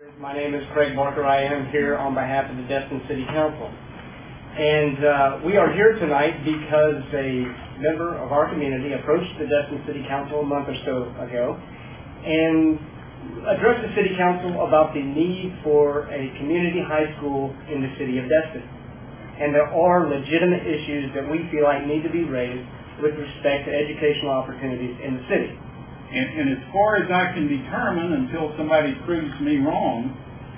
My name is Craig Barker. I am here on behalf of the Destin City Council. And we are here tonight because a member of our community approached the Destin City Council a month or so ago and addressed the City Council about the need for a community high school in the city of Destin. And there are legitimate issues that we feel like need to be raised with respect to educational opportunities in the city. And as far as I can determine, until somebody proves me wrong,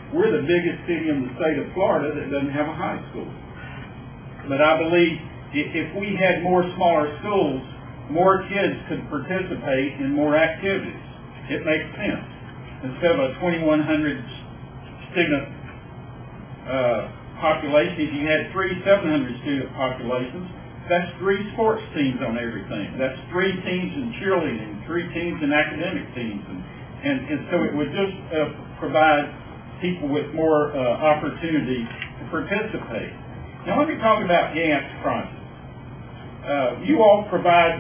we're the biggest city in the state of Florida that doesn't have a high school. But I believe if we had more smaller schools, more kids could participate in more activities. It makes sense. Instead of a 2,100 student population, if you had 700 student populations, that's 3 sports teams on everything. That's 3 teams in cheerleading, 3 teams in academic teams. And so it would just provide people with more opportunity to participate. Now let me talk about gas prices. You all provide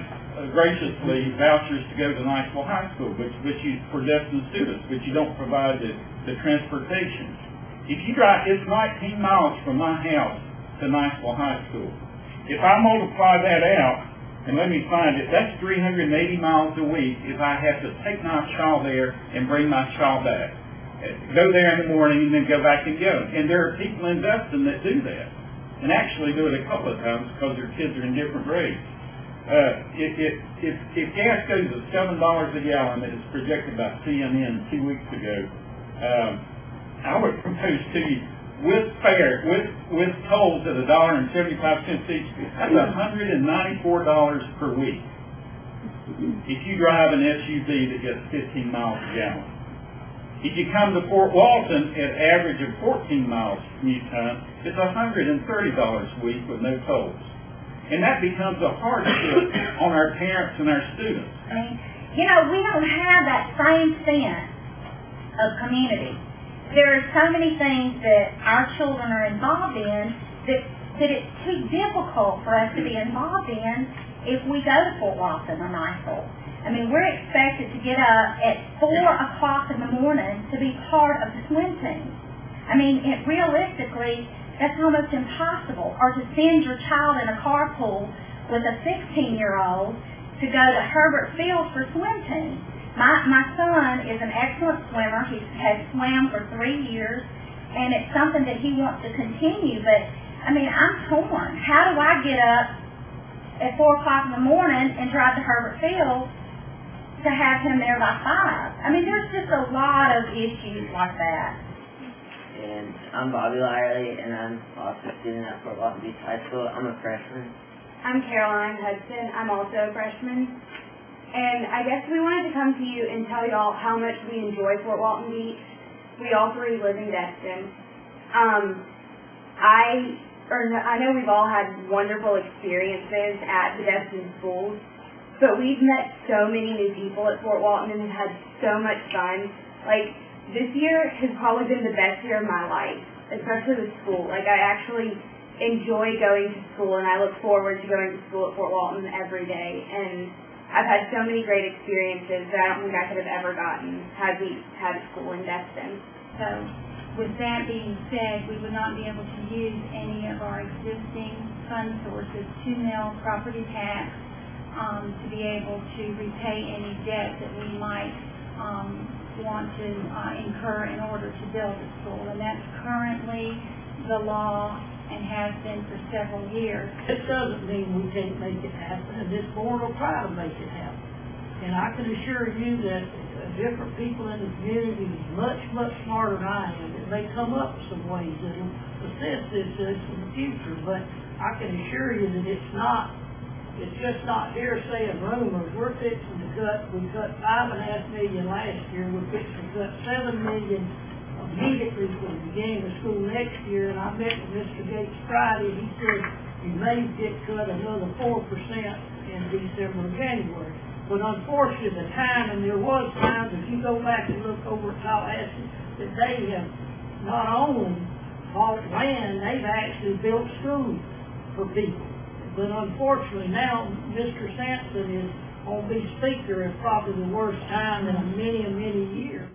graciously vouchers to go to Niceville High School, for Destin students, but you don't provide the transportation. If you drive, it's 19 miles from my house to Niceville High School. If I multiply that out, and let me find it, that's 380 miles a week if I have to take my child there and bring my child back. Go there in the morning and then go back and go. And there are people in Destin that do that, and actually do it a couple of times because their kids are in different grades. If gas goes to $7 a gallon, as projected by CNN 2 weeks ago, I would propose to you, with tolls at $1.75 each, that's $194 per week. If you drive an SUV that gets 15 miles a gallon. If you come to Fort Walton at an average of 14 miles commute time, it's $130 a week with no tolls. And that becomes a hardship on our parents and our students. You know, we don't have that same sense of community. There are so many things that our children are involved in that it's too difficult for us to be involved in if we go to Fort Walton or Niceville. I mean, we're expected to get up at 4 o'clock in the morning to be part of the swim team. I mean, realistically, that's almost impossible. Or to send your child in a carpool with a 16-year-old to go to Herbert Field for swim team. My son is an excellent swimmer. He has swam for 3 years, and it's something that he wants to continue. But, I mean, I'm torn. How do I get up at 4 o'clock in the morning and drive to Herbert Field to have him there by 5? I mean, there's just a lot of issues like that. And I'm Bobby Lyerly, and I'm also a student at Fort Walton Beach High School. I'm a freshman. I'm Caroline Hudson. I'm also a freshman. And I guess we wanted to come to you and tell y'all how much we enjoy Fort Walton Beach. We all 3 live in Destin. I know we've all had wonderful experiences at the Destin schools, but we've met so many new people at Fort Walton and had so much fun. Like, this year has probably been the best year of my life, especially with school. Like, I actually enjoy going to school, and I look forward to going to school at Fort Walton every day. And I've had so many great experiences that I don't think I could have ever gotten had we had a school in Destin. So, with that being said, we would not be able to use any of our existing fund sources, 2 mil property tax, to be able to repay any debt that we might want to incur in order to build a school. And that's currently the law and has been for several years. It doesn't mean we can't make it happen, and this board will try to make it happen. And I can assure you that different people in the community is much, much smarter than I am, and they come up with some ways that will assist this in the future. But I can assure you that it's just not hearsay and rumors. We're fixing to we cut $5.5 million last year. We're fixing to cut $7 million immediately from the beginning of school next year. And I met with Mr. Gates Friday. He said you may get cut another 4% in December and January. But unfortunately, the time, and there was times, if you go back and look over at Tallahassee, that they have not only bought land, they've actually built schools for people. But unfortunately now, Mr. Sampson is going to be speaker at probably the worst time in many, many years.